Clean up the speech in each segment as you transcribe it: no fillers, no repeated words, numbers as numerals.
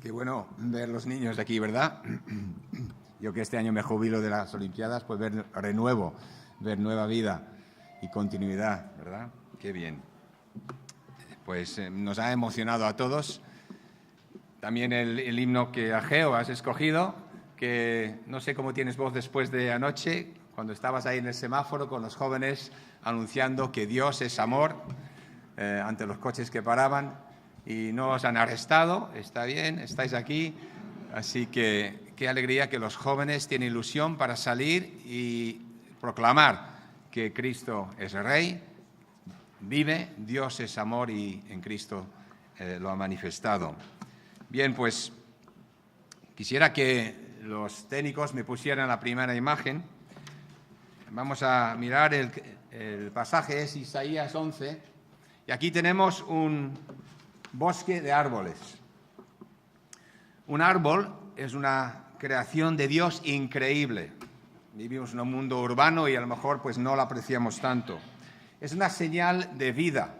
Qué bueno ver los niños aquí, ¿verdad? Yo que este año me jubilo de las Olimpiadas, pues ver renuevo, ver nueva vida y continuidad, ¿verdad? Qué bien. Pues nos ha emocionado a todos. También el himno que Ageo has escogido, que no sé cómo tienes voz después de anoche, cuando estabas ahí en el semáforo con los jóvenes anunciando que Dios es amor ante los coches que paraban. Y no os han arrestado, está bien, estáis aquí, así que qué alegría que los jóvenes tienen ilusión para salir y proclamar que Cristo es Rey, vive, Dios es amor y en Cristo lo ha manifestado. Bien, pues quisiera que los técnicos me pusieran la primera imagen. Vamos a mirar el pasaje, es Isaías 11, y aquí tenemos un bosque de árboles. Un árbol es una creación de Dios increíble. Vivimos en un mundo urbano y a lo mejor pues no lo apreciamos tanto. Es una señal de vida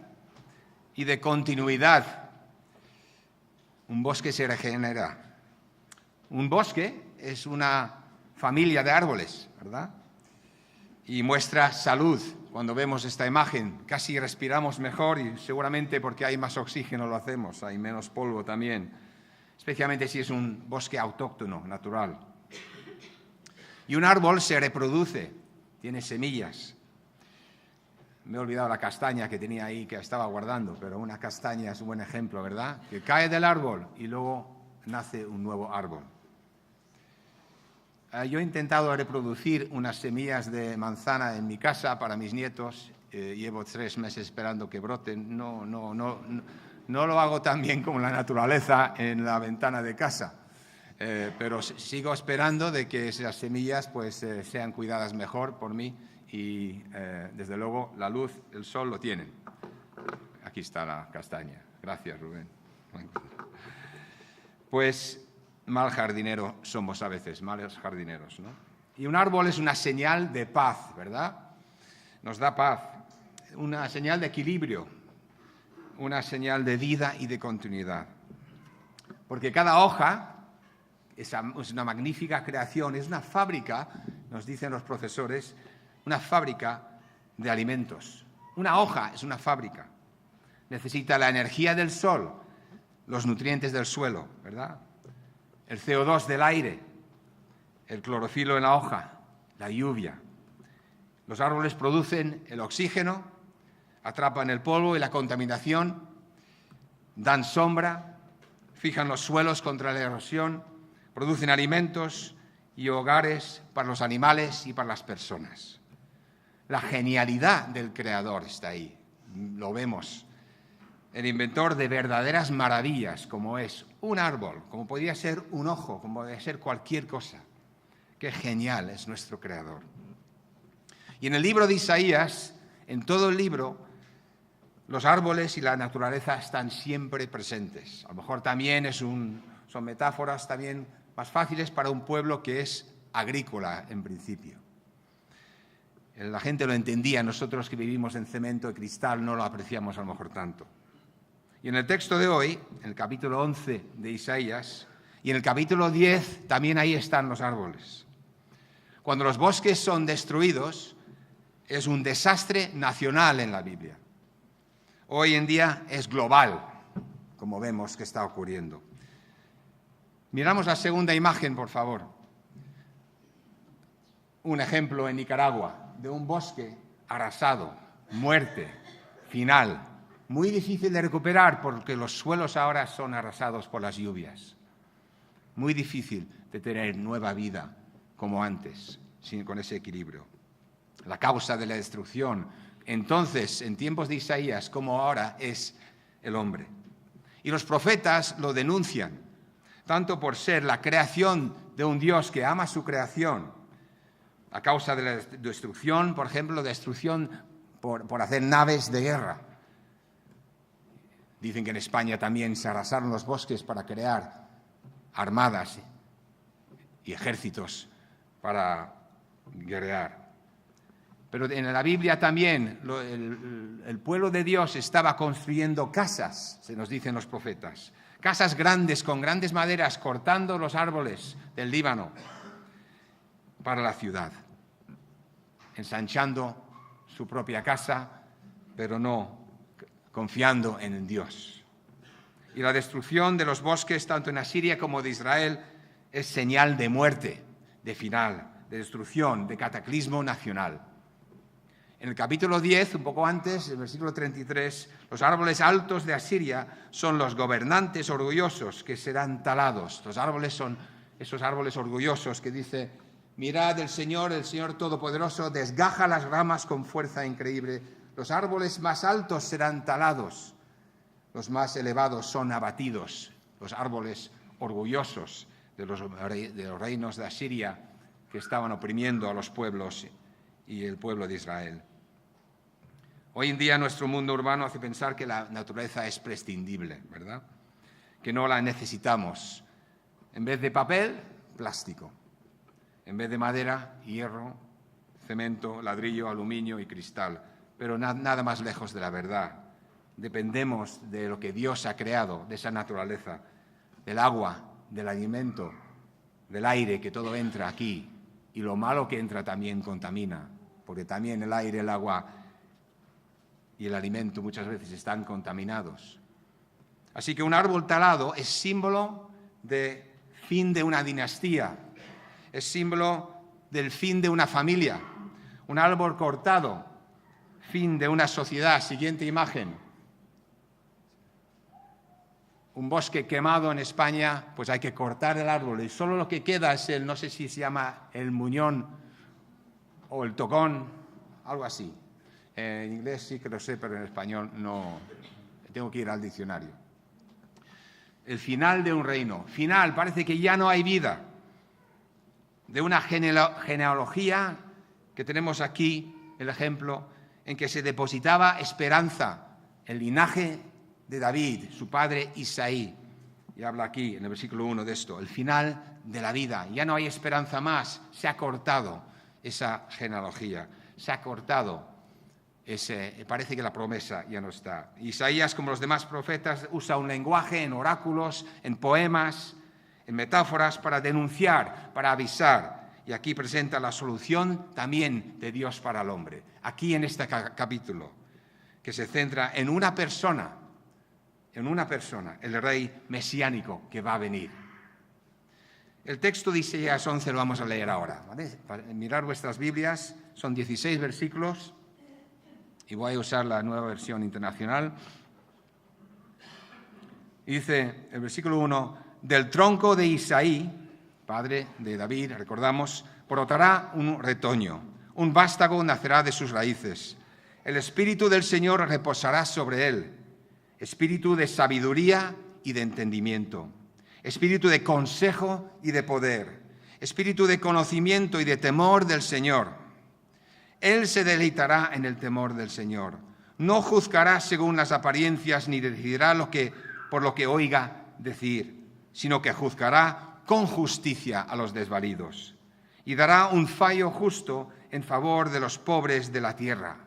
y de continuidad. Un bosque se regenera. Un bosque es una familia de árboles, ¿verdad? Y muestra salud. Cuando vemos esta imagen, casi respiramos mejor y seguramente porque hay más oxígeno lo hacemos, hay menos polvo también, especialmente si es un bosque autóctono, natural. Y un árbol se reproduce, tiene semillas. Me he olvidado la castaña que tenía ahí, que estaba guardando, pero una castaña es un buen ejemplo, ¿verdad? Que cae del árbol y luego nace un nuevo árbol. Yo he intentado reproducir unas semillas de manzana en mi casa para mis nietos. Llevo 3 meses esperando que broten. No lo hago tan bien como la naturaleza en la ventana de casa. Pero sigo esperando de que esas semillas pues, sean cuidadas mejor por mí y, desde luego, la luz, el sol lo tienen. Aquí está la castaña. Gracias, Rubén. Pues mal jardinero somos a veces, malos jardineros, ¿no? Y un árbol es una señal de paz, ¿verdad? Nos da paz, una señal de equilibrio, una señal de vida y de continuidad. Porque cada hoja es una magnífica creación, es una fábrica, nos dicen los profesores, una fábrica de alimentos. Una hoja es una fábrica. Necesita la energía del sol, los nutrientes del suelo, ¿verdad? El CO2 del aire, el clorofilo en la hoja, la lluvia. Los árboles producen el oxígeno, atrapan el polvo y la contaminación, dan sombra, fijan los suelos contra la erosión, producen alimentos y hogares para los animales y para las personas. La genialidad del Creador está ahí, lo vemos. El inventor de verdaderas maravillas, como es un árbol, como podría ser un ojo, como podría ser cualquier cosa. Qué genial es nuestro Creador. Y en el libro de Isaías, en todo el libro, los árboles y la naturaleza están siempre presentes. A lo mejor también son metáforas también más fáciles para un pueblo que es agrícola en principio. La gente lo entendía, nosotros que vivimos en cemento y cristal no lo apreciamos a lo mejor tanto. Y en el texto de hoy, en el capítulo 11 de Isaías, y en el capítulo 10, también ahí están los árboles. Cuando los bosques son destruidos, es un desastre nacional en la Biblia. Hoy en día es global, como vemos que está ocurriendo. Miramos la segunda imagen, por favor. Un ejemplo en Nicaragua de un bosque arrasado, muerte, final. Muy difícil de recuperar porque los suelos ahora son arrasados por las lluvias. Muy difícil de tener nueva vida como antes, con ese equilibrio. La causa de la destrucción, entonces, en tiempos de Isaías como ahora, es el hombre. Y los profetas lo denuncian, tanto por ser la creación de un Dios que ama su creación, a causa de la destrucción, por ejemplo, destrucción por hacer naves de guerra. Dicen que en España también se arrasaron los bosques para crear armadas y ejércitos para guerrear. Pero en la Biblia también el pueblo de Dios estaba construyendo casas, se nos dicen los profetas. Casas grandes, con grandes maderas, cortando los árboles del Líbano para la ciudad. Ensanchando su propia casa, pero no confiando en Dios. Y la destrucción de los bosques, tanto en Asiria como de Israel, es señal de muerte, de final, de destrucción, de cataclismo nacional. En el capítulo 10, un poco antes, el versículo 33, los árboles altos de Asiria son los gobernantes orgullosos que serán talados. Los árboles son esos árboles orgullosos que dice: mirad, el Señor Todopoderoso, desgaja las ramas con fuerza increíble. Los árboles más altos serán talados, los más elevados son abatidos. Los árboles orgullosos de los reinos de Asiria que estaban oprimiendo a los pueblos y el pueblo de Israel. Hoy en día nuestro mundo urbano hace pensar que la naturaleza es prescindible, ¿verdad? Que no la necesitamos. En vez de papel, plástico. En vez de madera, hierro, cemento, ladrillo, aluminio y cristal. Pero nada más lejos de la verdad. Dependemos de lo que Dios ha creado, de esa naturaleza, del agua, del alimento, del aire, que todo entra aquí. Y lo malo que entra también contamina, porque también el aire, el agua y el alimento muchas veces están contaminados. Así que un árbol talado es símbolo del fin de una dinastía, es símbolo del fin de una familia. Un árbol cortado, fin de una sociedad. Siguiente imagen. Un bosque quemado en España, pues hay que cortar el árbol y solo lo que queda es no sé si se llama el muñón o el tocón, algo así. En inglés sí que lo sé, pero en español no. Tengo que ir al diccionario. El final de un reino. Final, parece que ya no hay vida. De una genealogía que tenemos aquí, el ejemplo, en que se depositaba esperanza, el linaje de David, su padre Isaí. Y habla aquí, en el versículo 1 de esto, el final de la vida. Ya no hay esperanza más, se ha cortado esa genealogía, se ha cortado parece que la promesa ya no está. Isaías, como los demás profetas, usa un lenguaje en oráculos, en poemas, en metáforas para denunciar, para avisar. Y aquí presenta la solución también de Dios para el hombre. Aquí en este capítulo, que se centra en una persona, el rey mesiánico que va a venir. El texto de Isaías 11 lo vamos a leer ahora, ¿vale? Para mirar vuestras Biblias, son 16 versículos y voy a usar la Nueva Versión Internacional. Y dice el versículo 1, del tronco de Isaí, padre de David, recordamos, brotará un retoño, un vástago nacerá de sus raíces. El Espíritu del Señor reposará sobre él, espíritu de sabiduría y de entendimiento, espíritu de consejo y de poder, espíritu de conocimiento y de temor del Señor. Él se deleitará en el temor del Señor. No juzgará según las apariencias ni decidirá por lo que oiga decir, sino que juzgará con justicia a los desvalidos y dará un fallo justo en favor de los pobres de la tierra.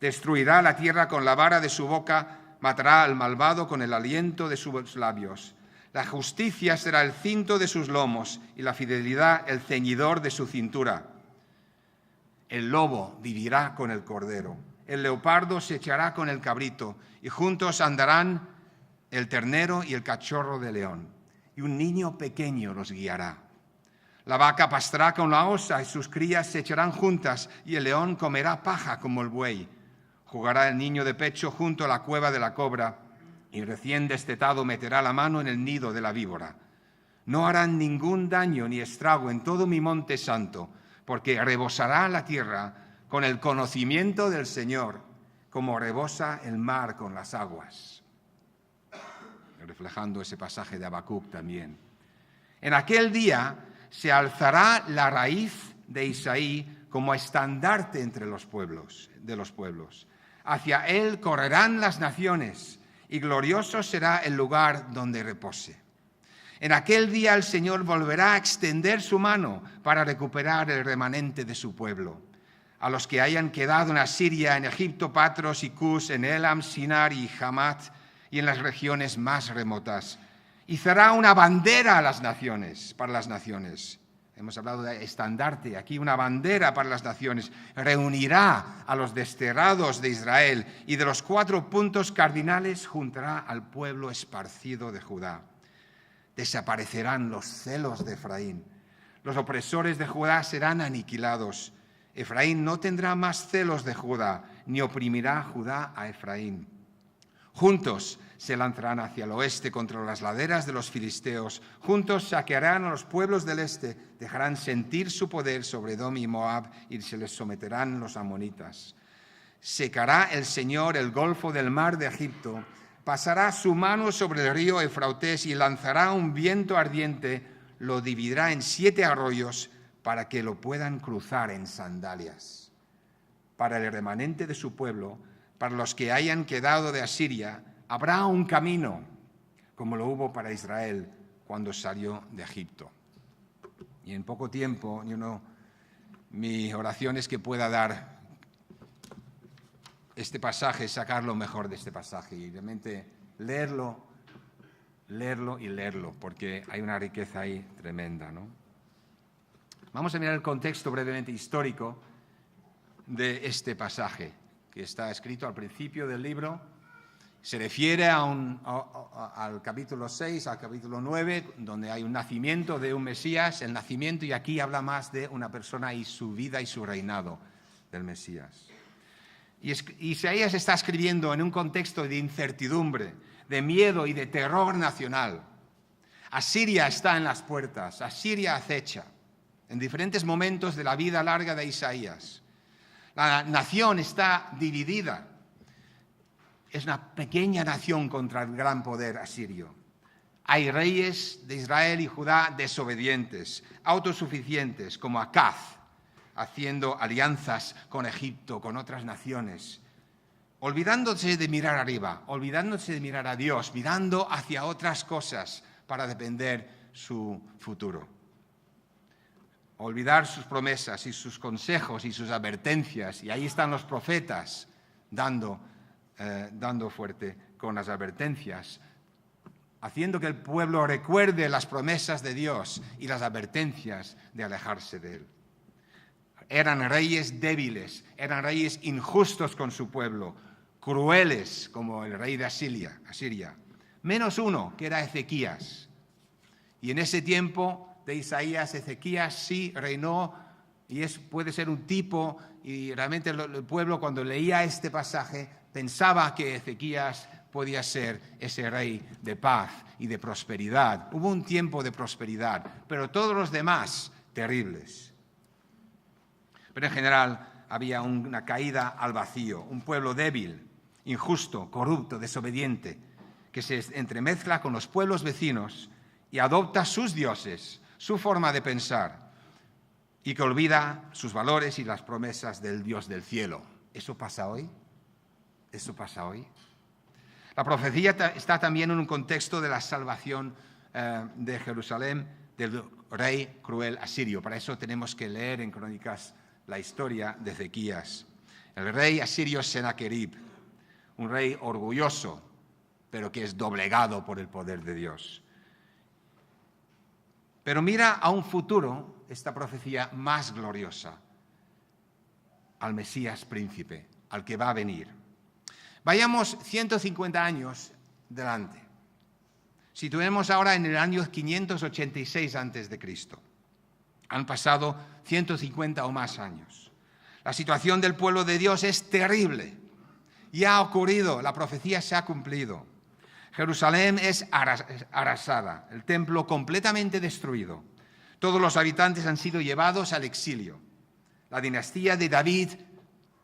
Destruirá la tierra con la vara de su boca, matará al malvado con el aliento de sus labios. La justicia será el cinto de sus lomos y la fidelidad el ceñidor de su cintura. El lobo vivirá con el cordero, el leopardo se echará con el cabrito, y juntos andarán el ternero y el cachorro de león, y un niño pequeño los guiará. La vaca pastará con la osa, y sus crías se echarán juntas, y el león comerá paja como el buey. Jugará el niño de pecho junto a la cueva de la cobra, y recién destetado meterá la mano en el nido de la víbora. No harán ningún daño ni estrago en todo mi monte santo, porque rebosará la tierra con el conocimiento del Señor, como rebosa el mar con las aguas. Reflejando ese pasaje de Habacuc también. En aquel día se alzará la raíz de Isaí como estandarte entre los pueblos, de los pueblos. Hacia él correrán las naciones, y glorioso será el lugar donde repose. En aquel día el Señor volverá a extender su mano para recuperar el remanente de su pueblo. a los que hayan quedado en Asiria, en Egipto, Patros y Cus, en Elam, Sinar y Hamat, y en las regiones más remotas. Y será una bandera a las naciones, para las naciones. Hemos hablado de estandarte, aquí una bandera para las naciones. Reunirá a los desterrados de Israel y de los 4 puntos cardinales juntará al pueblo esparcido de Judá. Desaparecerán los celos de Efraín. Los opresores de Judá serán aniquilados. Efraín no tendrá más celos de Judá, ni oprimirá Judá a Efraín. Juntos se lanzarán hacia el oeste contra las laderas de los filisteos. Juntos saquearán a los pueblos del este, dejarán sentir su poder sobre Edom y Moab y se les someterán los amonitas. Secará el Señor el golfo del mar de Egipto, pasará su mano sobre el río Eufrates y lanzará un viento ardiente, lo dividirá en 7 arroyos para que lo puedan cruzar en sandalias. Para el remanente de su pueblo, para los que hayan quedado de Asiria, habrá un camino, como lo hubo para Israel cuando salió de Egipto. Y en poco tiempo, mi oración es que pueda dar este pasaje, sacar lo mejor de este pasaje y realmente leerlo, porque hay una riqueza ahí tremenda, ¿no? Vamos a mirar el contexto brevemente histórico de este pasaje, que está escrito al principio del libro. Se refiere al capítulo 6, al capítulo 9, donde hay un nacimiento de un Mesías, el nacimiento, y aquí habla más de una persona y su vida y su reinado del Mesías. Y Isaías está escribiendo en un contexto de incertidumbre, de miedo y de terror nacional. Asiria está en las puertas, Asiria acecha, en diferentes momentos de la vida larga de Isaías. La nación está dividida. Es una pequeña nación contra el gran poder asirio. Hay reyes de Israel y Judá desobedientes, autosuficientes, como Acaz, haciendo alianzas con Egipto, con otras naciones, olvidándose de mirar arriba, olvidándose de mirar a Dios, mirando hacia otras cosas para depender su futuro. Olvidar sus promesas y sus consejos y sus advertencias, y ahí están los profetas dando fuerte con las advertencias, haciendo que el pueblo recuerde las promesas de Dios y las advertencias de alejarse de Él. Eran reyes débiles, eran reyes injustos con su pueblo, crueles como el rey de Asiria, menos uno, que era Ezequías. Y en ese tiempo de Isaías, Ezequías sí reinó y puede ser un tipo, y realmente el pueblo cuando leía este pasaje pensaba que Ezequías podía ser ese rey de paz y de prosperidad. Hubo un tiempo de prosperidad, pero todos los demás terribles. Pero en general había una caída al vacío, un pueblo débil, injusto, corrupto, desobediente, que se entremezcla con los pueblos vecinos y adopta sus dioses, su forma de pensar, y que olvida sus valores y las promesas del Dios del cielo. ¿Eso pasa hoy? ¿Eso pasa hoy? La profecía está también en un contexto de la salvación de Jerusalén del rey cruel asirio. Para eso tenemos que leer en Crónicas la historia de Ezequías. El rey asirio Sennacherib, un rey orgulloso, pero que es doblegado por el poder de Dios. Pero mira a un futuro, esta profecía más gloriosa, al Mesías príncipe, al que va a venir. Vayamos 150 años delante. Situemos ahora en el año 586 a.C. Han pasado 150 o más años. La situación del pueblo de Dios es terrible. Ya ha ocurrido, la profecía se ha cumplido. Jerusalén es arrasada, el templo completamente destruido. Todos los habitantes han sido llevados al exilio. La dinastía de David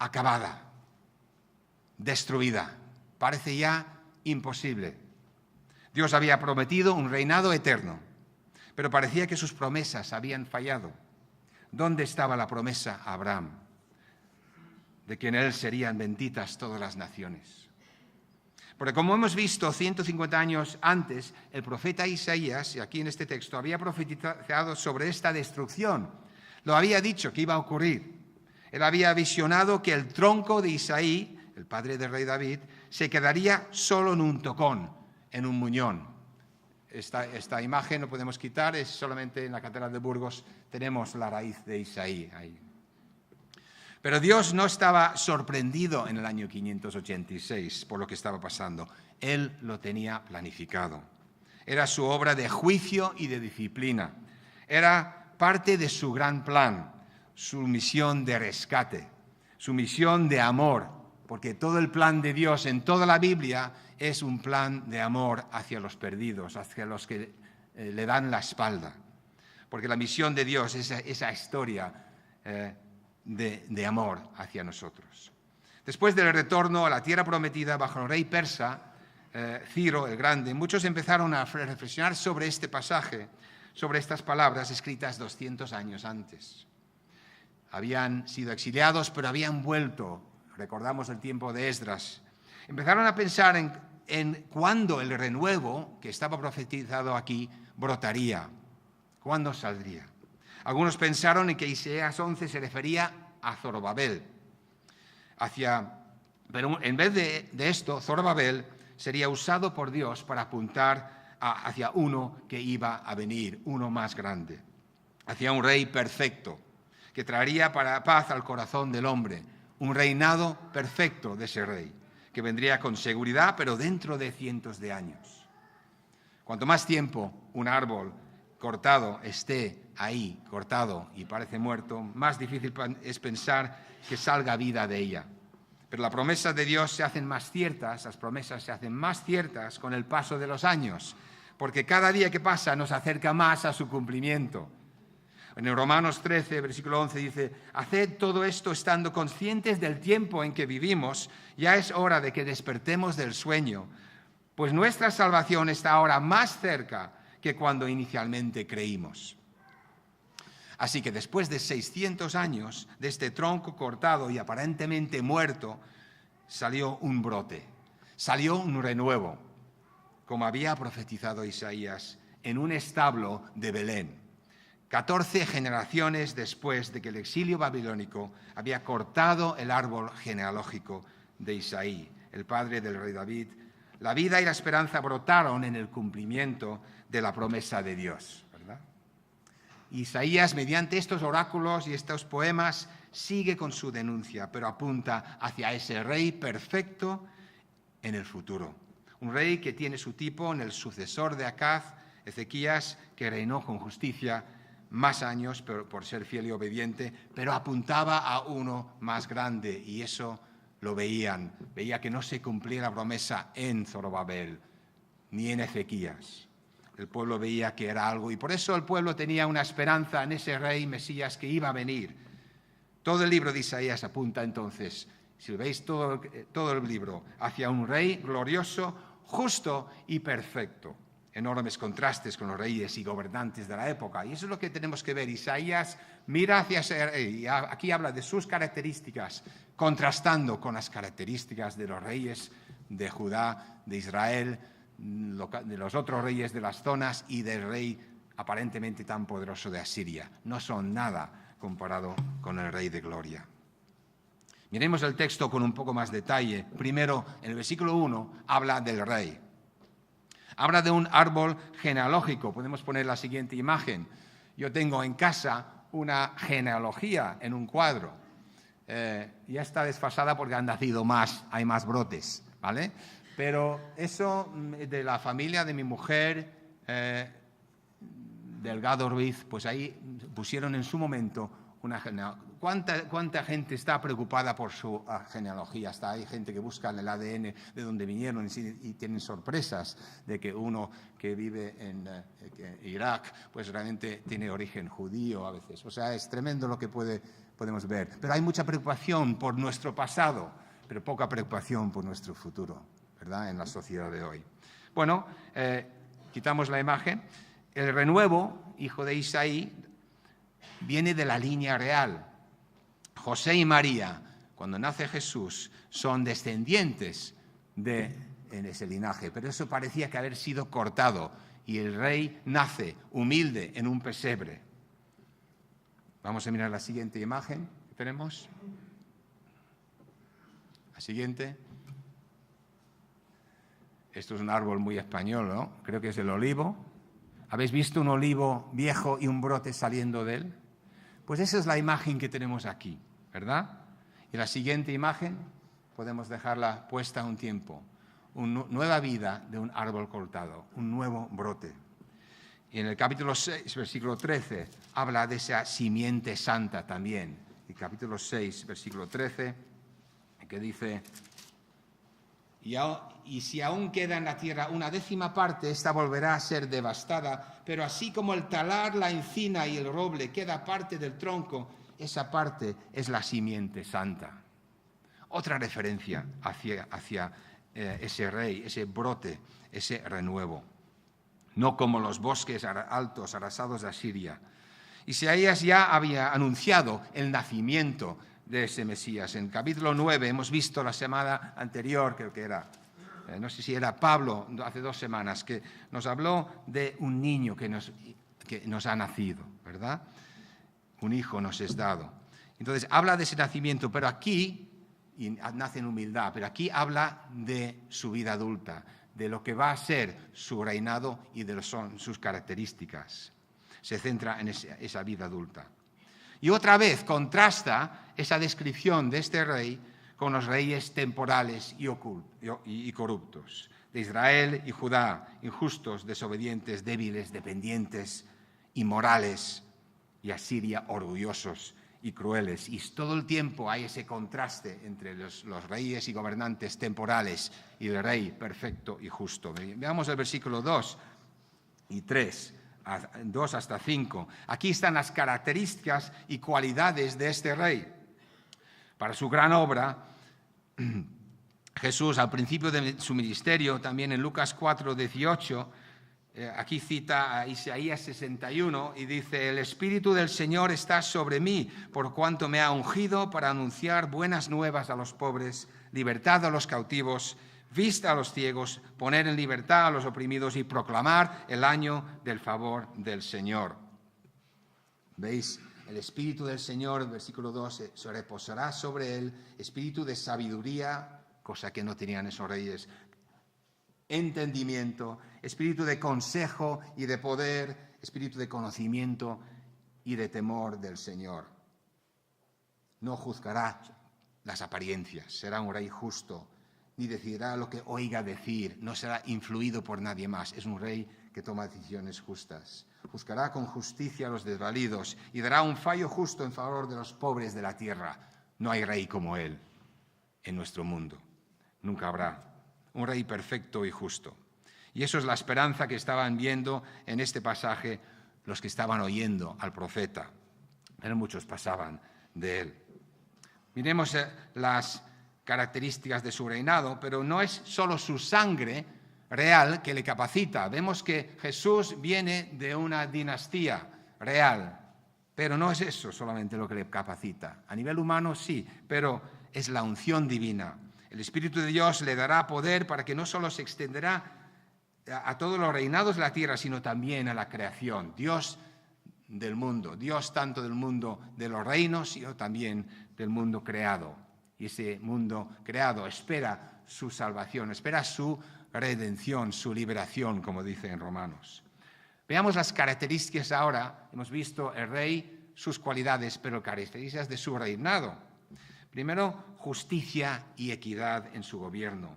acabada, destruida. Parece ya imposible. Dios había prometido un reinado eterno, pero parecía que sus promesas habían fallado. ¿Dónde estaba la promesa a Abraham de que en él serían benditas todas las naciones? Porque como hemos visto 150 años antes, el profeta Isaías, y aquí en este texto, había profetizado sobre esta destrucción. Lo había dicho que iba a ocurrir. Él había visionado que el tronco de Isaí, el padre del rey David, se quedaría solo en un tocón, en un muñón. Esta imagen no podemos quitar, es solamente en la Catedral de Burgos tenemos la raíz de Isaí ahí. Pero Dios no estaba sorprendido en el año 586 por lo que estaba pasando. Él lo tenía planificado. Era su obra de juicio y de disciplina. Era parte de su gran plan, su misión de rescate, su misión de amor, porque todo el plan de Dios en toda la Biblia es un plan de amor hacia los perdidos, hacia los que le dan la espalda. Porque la misión de Dios es esa historia de amor hacia nosotros. Después del retorno a la tierra prometida bajo el rey persa, Ciro el Grande, muchos empezaron a reflexionar sobre este pasaje, sobre estas palabras escritas 200 años antes. Habían sido exiliados, pero habían vuelto. Recordamos el tiempo de Esdras. Empezaron a pensar en cuándo el renuevo que estaba profetizado aquí brotaría, cuándo saldría. Algunos pensaron en que Isaías 11 se refería a Zorobabel. Pero en vez de esto, Zorobabel sería usado por Dios para apuntar hacia uno que iba a venir, uno más grande, hacia un rey perfecto, que traería paz al corazón del hombre, un reinado perfecto de ese rey, que vendría con seguridad, pero dentro de cientos de años. Cuanto más tiempo un árbol cortado esté ahí, cortado y parece muerto, más difícil es pensar que salga vida de ella. Pero las promesas de Dios se hacen más ciertas, las promesas se hacen más ciertas con el paso de los años, porque cada día que pasa nos acerca más a su cumplimiento. En el Romanos 13, versículo 11 dice: haced todo esto estando conscientes del tiempo en que vivimos, ya es hora de que despertemos del sueño, pues nuestra salvación está ahora más cerca que cuando inicialmente creímos. Así que después de 600 años de este tronco cortado y aparentemente muerto, salió un brote, salió un renuevo, como había profetizado Isaías, en un establo de Belén. 14 generaciones después de que el exilio babilónico había cortado el árbol genealógico de Isaí, el padre del rey David, la vida y la esperanza brotaron en el cumplimiento de la promesa de Dios, ¿verdad? Isaías, mediante estos oráculos y estos poemas, sigue con su denuncia, pero apunta hacia ese rey perfecto en el futuro. Un rey que tiene su tipo en el sucesor de Acaz, Ezequías, que reinó con justicia más años por ser fiel y obediente, pero apuntaba a uno más grande, y eso lo veía que no se cumplía la promesa en Zorobabel ni en Ezequías. El pueblo veía que era algo, y por eso el pueblo tenía una esperanza en ese rey Mesías que iba a venir. Todo el libro de Isaías apunta entonces, si veis todo el libro, hacia un rey glorioso, justo y perfecto. Enormes contrastes con los reyes y gobernantes de la época. Y eso es lo que tenemos que ver. Isaías mira hacia ese rey, y aquí habla de sus características, contrastando con las características de los reyes de Judá, de Israel, de los otros reyes de las zonas y del rey aparentemente tan poderoso de Asiria. No son nada comparado con el rey de gloria. Miremos el texto con un poco más detalle. Primero, en el versículo 1, habla del rey. Habla de un árbol genealógico. Podemos poner la siguiente imagen. Yo tengo en casa una genealogía en un cuadro. Ya está desfasada porque han nacido más, hay más brotes, ¿vale? Pero eso de la familia de mi mujer, Delgado Ruiz, pues ahí pusieron en su momento una genealogía. ¿Cuánta gente está preocupada por su genealogía? Hay gente que busca en el ADN de dónde vinieron y tienen sorpresas de que uno que vive en Irak pues realmente tiene origen judío a veces. O sea, es tremendo lo que podemos ver. Pero hay mucha preocupación por nuestro pasado, pero poca preocupación por nuestro futuro, ¿verdad?, en la sociedad de hoy. Bueno, quitamos la imagen. El renuevo, hijo de Isaí, viene de la línea real. José y María, cuando nace Jesús, son descendientes en ese linaje, pero eso parecía que haber sido cortado, y el rey nace humilde en un pesebre. Vamos a mirar la siguiente imagen que tenemos? La siguiente. Esto es un árbol muy español, ¿no? Creo que es el olivo. ¿Habéis visto un olivo viejo y un brote saliendo de él? Pues esa es la imagen que tenemos aquí, ¿verdad? Y la siguiente imagen podemos dejarla puesta un tiempo. Una nueva vida de un árbol cortado, un nuevo brote. Y en el capítulo 6, versículo 13, habla de esa simiente santa también. El capítulo 6, versículo 13, que dice: y si aún queda en la tierra una décima parte, esta volverá a ser devastada, pero así como el talar, la encina y el roble queda parte del tronco, esa parte es la simiente santa. Otra referencia hacia ese rey, ese brote, ese renuevo. No como los bosques altos arrasados de Asiria. Isaías ya había anunciado el nacimiento de ese Mesías. En capítulo 9 hemos visto la semana anterior, creo que era, no sé si era Pablo, hace 2 semanas, que nos habló de un niño que nos ha nacido, ¿verdad? Un hijo nos es dado. Entonces habla de ese nacimiento, pero aquí, y nace en humildad, pero aquí habla de su vida adulta, de lo que va a ser su reinado y de lo son sus características. Se centra en esa vida adulta. Y otra vez contrasta esa descripción de este rey con los reyes temporales y corruptos, de Israel y Judá, injustos, desobedientes, débiles, dependientes, inmorales, y Asiria, orgullosos y crueles. Y todo el tiempo hay ese contraste entre los reyes y gobernantes temporales y el rey perfecto y justo. Veamos el versículo 2 y 3. 2 hasta 5. Aquí están las características y cualidades de este rey. Para su gran obra, Jesús, al principio de su ministerio, también en Lucas 4, 18, aquí cita a Isaías 61 y dice: el Espíritu del Señor está sobre mí, por cuanto me ha ungido para anunciar buenas nuevas a los pobres, libertad a los cautivos, vista a los ciegos, poner en libertad a los oprimidos y proclamar el año del favor del Señor. ¿Veis? El Espíritu del Señor, versículo 2, se reposará sobre él, espíritu de sabiduría, cosa que no tenían esos reyes, entendimiento, espíritu de consejo y de poder, espíritu de conocimiento y de temor del Señor. No juzgará las apariencias, será un rey justo, ni decidirá lo que oiga decir, no será influido por nadie más. Es un rey que toma decisiones justas. Juzgará con justicia a los desvalidos y dará un fallo justo en favor de los pobres de la tierra. No hay rey como él en nuestro mundo. Nunca habrá. Un rey perfecto y justo. Y eso es la esperanza que estaban viendo en este pasaje los que estaban oyendo al profeta. Pero muchos pasaban de él. Miremos las características de su reinado, pero no es solo su sangre real que le capacita. Vemos que Jesús viene de una dinastía real, pero no es eso solamente lo que le capacita. A nivel humano sí, pero es la unción divina. El Espíritu de Dios le dará poder para que no solo se extenderá a todos los reinados de la tierra, sino también a la creación. Dios del mundo, Dios tanto del mundo de los reinos, sino también del mundo creado. Y ese mundo creado espera su salvación, espera su redención, su liberación, como dice en Romanos. Veamos las características ahora. Hemos visto el rey, sus cualidades, pero características de su reinado. Primero, justicia y equidad en su gobierno.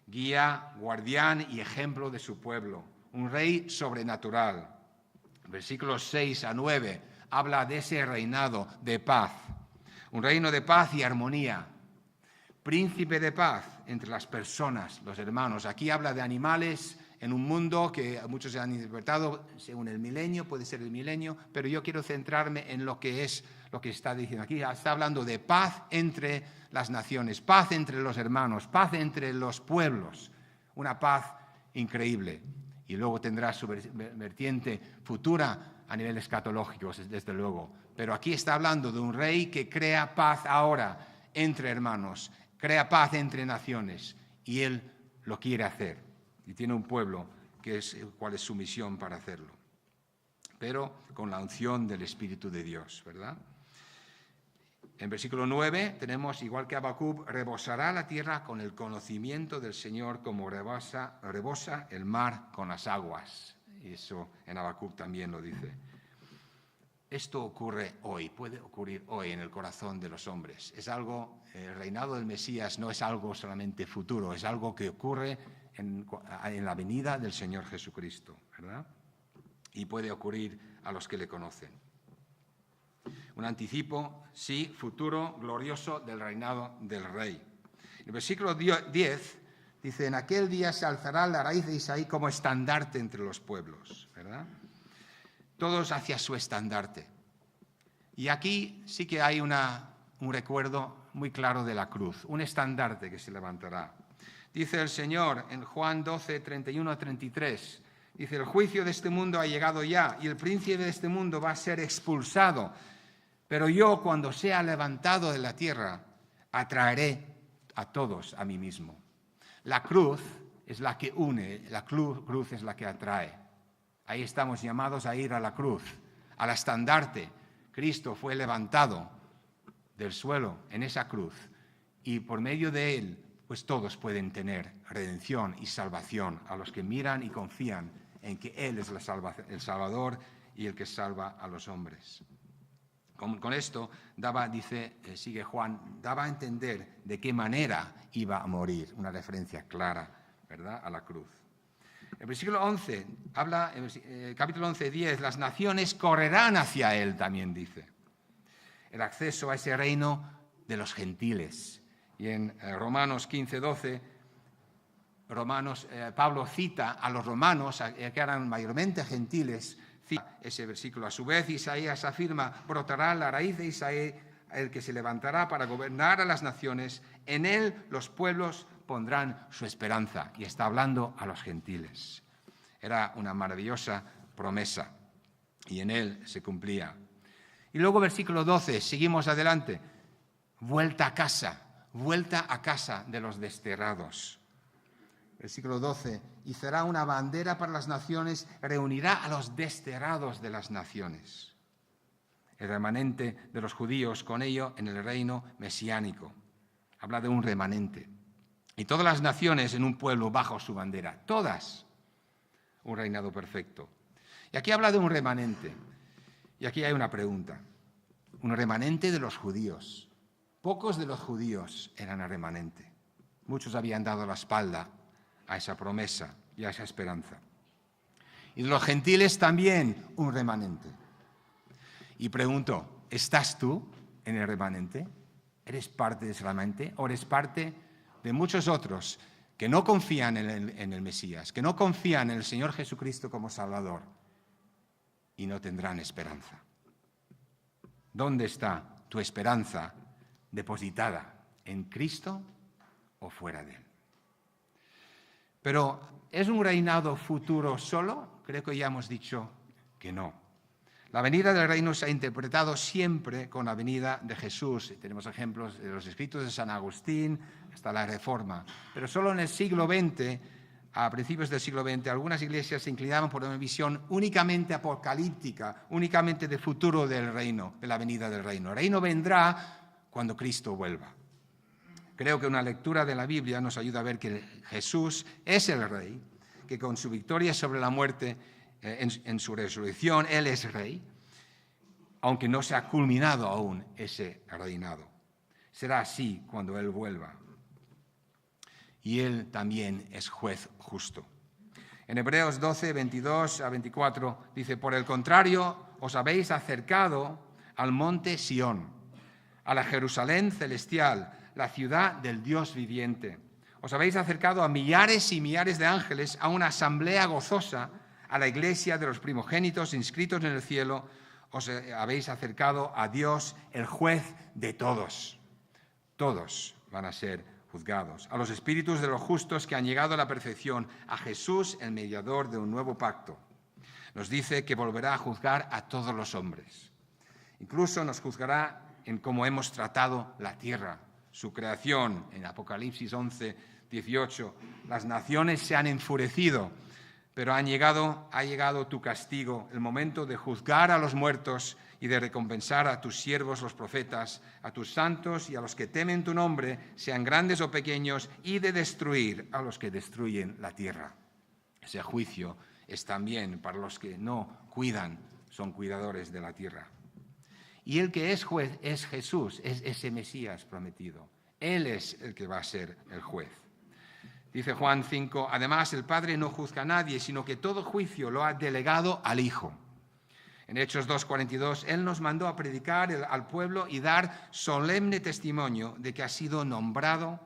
Guía, guardián y ejemplo de su pueblo. Un rey sobrenatural. Versículos 6 a 9 habla de ese reinado de paz. Un reino de paz y armonía. Príncipe de paz entre las personas, los hermanos. Aquí habla de animales en un mundo que muchos se han interpretado según el milenio, puede ser el milenio, pero yo quiero centrarme en lo que es lo que está diciendo aquí. Está hablando de paz entre las naciones, paz entre los hermanos, paz entre los pueblos, una paz increíble. Y luego tendrá su vertiente futura a nivel escatológico, desde luego. Pero aquí está hablando de un rey que crea paz ahora entre hermanos, crea paz entre naciones, y él lo quiere hacer. Y tiene un pueblo cuál es su misión para hacerlo. Pero con la unción del Espíritu de Dios, ¿verdad? En versículo 9 tenemos, igual que Habacuc, rebosará la tierra con el conocimiento del Señor como rebosa el mar con las aguas. Y eso en Habacuc también lo dice. Esto ocurre hoy, puede ocurrir hoy en el corazón de los hombres. Es algo, el reinado del Mesías no es algo solamente futuro, es algo que ocurre en la venida del Señor Jesucristo, ¿verdad? Y puede ocurrir a los que le conocen. Un anticipo, sí, futuro, glorioso del reinado del Rey. En el versículo 10 dice, en aquel día se alzará la raíz de Isaí como estandarte entre los pueblos, ¿verdad? Todos hacia su estandarte. Y aquí sí que hay un recuerdo muy claro de la cruz, un estandarte que se levantará. Dice el Señor en Juan 12, 31 a 33, dice, el juicio de este mundo ha llegado ya y el príncipe de este mundo va a ser expulsado. Pero yo, cuando sea levantado de la tierra, atraeré a todos a mí mismo. La cruz es la que une, la cruz es la que atrae. Ahí estamos llamados a ir a la cruz, al estandarte. Cristo fue levantado del suelo en esa cruz y por medio de él, pues todos pueden tener redención y salvación a los que miran y confían en que él es el Salvador y el que salva a los hombres. Con esto sigue Juan, daba a entender de qué manera iba a morir, una referencia clara, ¿verdad?, a la cruz. El versículo 11 habla, capítulo 11, 10, las naciones correrán hacia él, también dice. El acceso a ese reino de los gentiles. Y en Romanos 15, 12, Pablo cita a los romanos, que eran mayormente gentiles, cita ese versículo. A su vez, Isaías afirma, brotará la raíz de Isaí, el que se levantará para gobernar a las naciones. En él los pueblos pondrán su esperanza. Y está hablando a los gentiles. Era una maravillosa promesa. Y en él se cumplía. Y luego versículo 12, seguimos adelante. Vuelta a casa de los desterrados. Versículo 12, y será una bandera para las naciones, reunirá a los desterrados de las naciones. El remanente de los judíos con ello en el reino mesiánico. Habla de un remanente. Y todas las naciones en un pueblo bajo su bandera. Todas. Un reinado perfecto. Y aquí habla de un remanente. Y aquí hay una pregunta. Un remanente de los judíos. Pocos de los judíos eran el remanente. Muchos habían dado la espalda a esa promesa y a esa esperanza. Y de los gentiles también un remanente. Y pregunto, ¿estás tú en el remanente? ¿Eres parte de ese remanente? ¿O eres parte de muchos otros que no confían en el Mesías, que no confían en el Señor Jesucristo como Salvador y no tendrán esperanza? ¿Dónde está tu esperanza depositada? ¿En Cristo o fuera de él? Pero ¿es un reinado futuro solo? Creo que ya hemos dicho que no. La venida del reino se ha interpretado siempre con la venida de Jesús. Tenemos ejemplos de los escritos de San Agustín hasta la Reforma. Pero solo en el siglo XX, a principios del siglo XX, algunas iglesias se inclinaban por una visión únicamente apocalíptica, únicamente de futuro del reino, de la venida del reino. El reino vendrá cuando Cristo vuelva. Creo que una lectura de la Biblia nos ayuda a ver que Jesús es el Rey, que con su victoria sobre la muerte, en su resurrección, Él es Rey, aunque no se ha culminado aún ese reinado. Será así cuando Él vuelva. Y Él también es juez justo. En Hebreos 12, 22 a 24 dice, por el contrario, os habéis acercado al monte Sión, a la Jerusalén celestial, la ciudad del Dios viviente. Os habéis acercado a millares y millares de ángeles, a una asamblea gozosa, a la iglesia de los primogénitos inscritos en el cielo. Os habéis acercado a Dios, el juez de todos. Todos van a ser juzgados. A los espíritus de los justos que han llegado a la perfección, a Jesús, el mediador de un nuevo pacto. Nos dice que volverá a juzgar a todos los hombres. Incluso nos juzgará en cómo hemos tratado la tierra, su creación. En Apocalipsis 11, 18, las naciones se han enfurecido Pero ha llegado tu castigo, el momento de juzgar a los muertos y de recompensar a tus siervos los profetas, a tus santos y a los que temen tu nombre, sean grandes o pequeños, y de destruir a los que destruyen la tierra. Ese juicio es también para los que no cuidan, son cuidadores de la tierra. Y el que es juez es Jesús, es ese Mesías prometido. Él es el que va a ser el juez. Dice Juan 5, además el Padre no juzga a nadie, sino que todo juicio lo ha delegado al Hijo. En Hechos 2:42, Él nos mandó a predicar al pueblo y dar solemne testimonio de que ha sido nombrado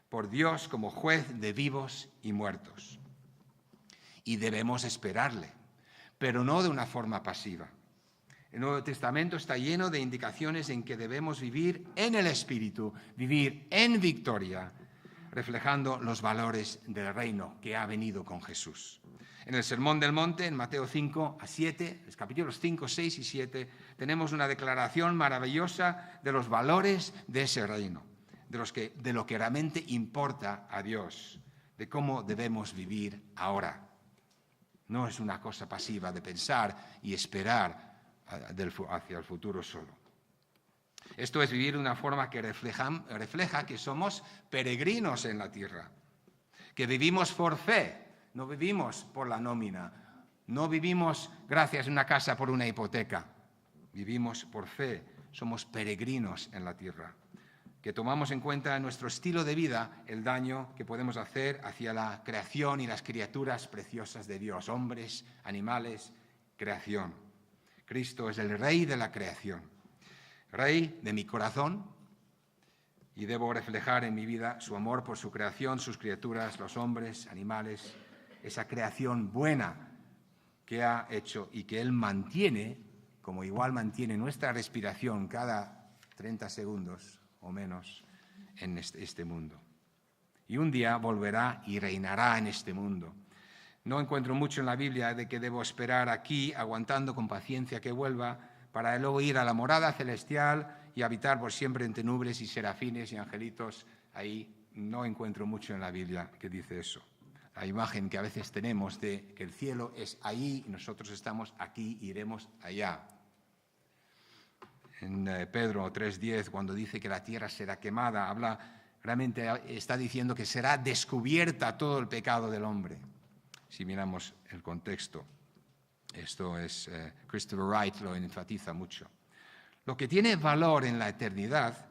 por Dios como juez de vivos y muertos. Y debemos esperarle, pero no de una forma pasiva. El Nuevo Testamento está lleno de indicaciones en que debemos vivir en el Espíritu, vivir en victoria, reflejando los valores del reino que ha venido con Jesús. En el Sermón del Monte, en Mateo 5-7, los capítulos 5, 6 y 7, tenemos una declaración maravillosa de los valores de ese reino, de lo que realmente importa a Dios, de cómo debemos vivir ahora. No es una cosa pasiva de pensar y esperar hacia el futuro solo. Esto es vivir de una forma que refleja que somos peregrinos en la tierra, que vivimos por fe, no vivimos por la nómina, no vivimos gracias a una casa por una hipoteca, vivimos por fe, somos peregrinos en la tierra, que tomamos en cuenta en nuestro estilo de vida el daño que podemos hacer hacia la creación y las criaturas preciosas de Dios, hombres, animales, creación. Cristo es el Rey de la creación. Rey de mi corazón, y debo reflejar en mi vida su amor por su creación, sus criaturas, los hombres, animales, esa creación buena que ha hecho y que Él mantiene, como igual mantiene nuestra respiración cada 30 segundos o menos en este mundo. Y un día volverá y reinará en este mundo. No encuentro mucho en la Biblia de que debo esperar aquí, aguantando con paciencia que vuelva, para luego ir a la morada celestial y habitar por siempre entre nubes y serafines y angelitos. Ahí no encuentro mucho en la Biblia que dice eso. La imagen que a veces tenemos de que el cielo es ahí y nosotros estamos aquí y iremos allá. En Pedro 3:10, cuando dice que la tierra será quemada, realmente está diciendo que será descubierta todo el pecado del hombre. Si miramos el contexto. Esto es, Christopher Wright lo enfatiza mucho. Lo que tiene valor en la eternidad,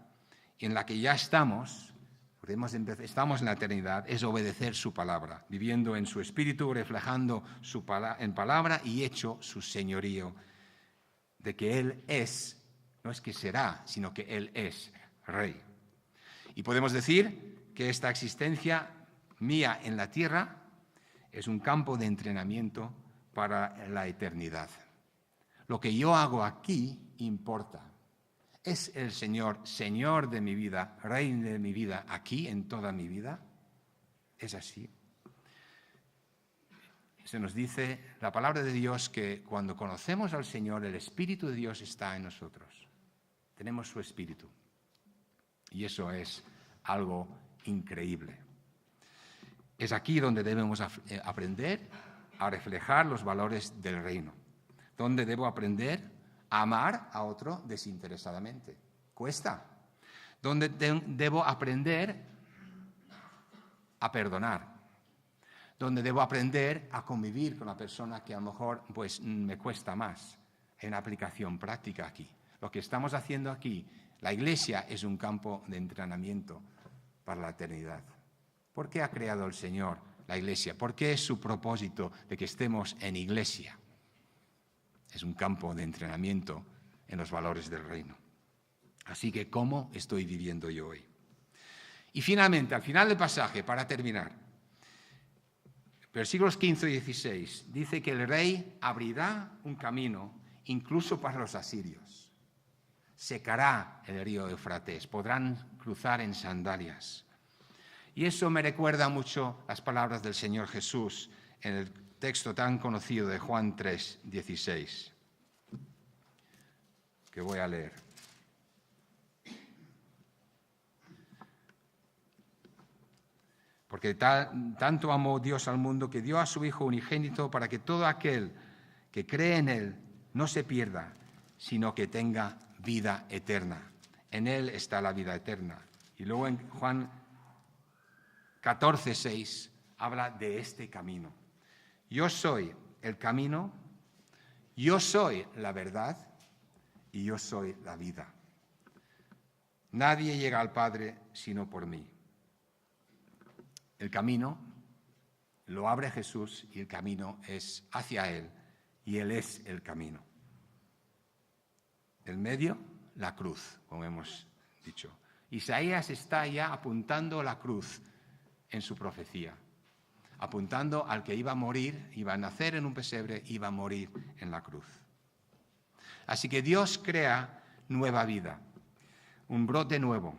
en la que ya estamos en la eternidad, es obedecer su palabra, viviendo en su espíritu, reflejando en palabra y hecho su señorío, de que Él es, no es que será, sino que Él es Rey. Y podemos decir que esta existencia mía en la tierra es un campo de entrenamiento para la eternidad. Lo que yo hago aquí importa. ¿Es el Señor, Señor de mi vida, Rey de mi vida, aquí en toda mi vida? ¿Es así? Se nos dice la palabra de Dios que cuando conocemos al Señor, el Espíritu de Dios está en nosotros. Tenemos su Espíritu. Y eso es algo increíble. Es aquí donde debemos aprender a reflejar los valores del reino, donde debo aprender a amar a otro desinteresadamente. Cuesta. Donde debo aprender a perdonar. Donde debo aprender a convivir con la persona que a lo mejor me cuesta más. Hay una aplicación práctica aquí. Lo que estamos haciendo aquí, la Iglesia es un campo de entrenamiento para la eternidad. ¿Por qué ha creado el Señor la Iglesia? ¿Por qué es su propósito de que estemos en Iglesia? Es un campo de entrenamiento en los valores del reino. Así que, ¿cómo estoy viviendo yo hoy? Y finalmente, al final del pasaje, para terminar, versículos 15 y 16, dice que el rey abrirá un camino incluso para los asirios. Secará el río Éufrates, podrán cruzar en sandalias. Y eso me recuerda mucho las palabras del Señor Jesús en el texto tan conocido de Juan 3:16, que voy a leer. Porque tanto amó Dios al mundo que dio a su Hijo unigénito para que todo aquel que cree en Él no se pierda, sino que tenga vida eterna. En Él está la vida eterna. Y luego en Juan 14:6 habla de este camino. Yo soy el camino, yo soy la verdad y yo soy la vida. Nadie llega al Padre sino por mí. El camino lo abre Jesús y el camino es hacia Él y Él es el camino. El medio, la cruz, como hemos dicho. Isaías está ya apuntando la cruz en su profecía, apuntando al que iba a morir, iba a nacer en un pesebre, iba a morir en la cruz. Así que Dios crea nueva vida, un brote nuevo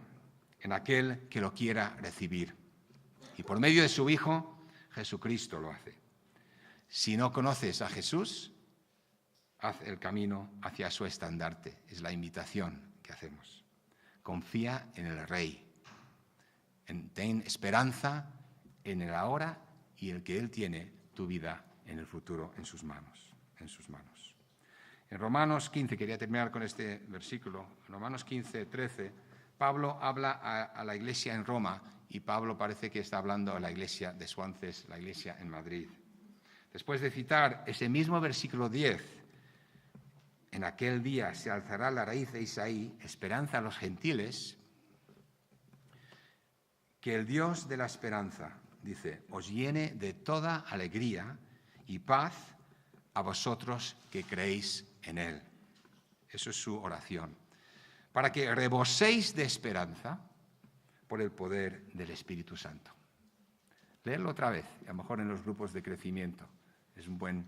en aquel que lo quiera recibir. Y por medio de su Hijo, Jesucristo lo hace. Si no conoces a Jesús, haz el camino hacia su estandarte. Es la invitación que hacemos. Confía en el Rey. Ten esperanza en el ahora y el que Él tiene tu vida en el futuro en sus manos. En Romanos 15, quería terminar con este versículo, en Romanos 15:13, Pablo habla a la iglesia en Roma y Pablo parece que está hablando a la iglesia de Suances, la iglesia en Madrid. Después de citar ese mismo versículo 10, en aquel día se alzará la raíz de Isaí, esperanza a los gentiles, que el Dios de la esperanza, dice, os llene de toda alegría y paz a vosotros que creéis en Él. Eso es su oración. Para que reboséis de esperanza por el poder del Espíritu Santo. Leerlo otra vez, a lo mejor en los grupos de crecimiento. Es un buen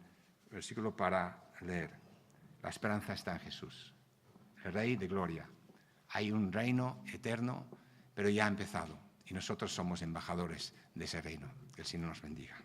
versículo para leer. La esperanza está en Jesús, el Rey de gloria. Hay un reino eterno, pero ya ha empezado. Y nosotros somos embajadores de ese reino. Que el Señor nos bendiga.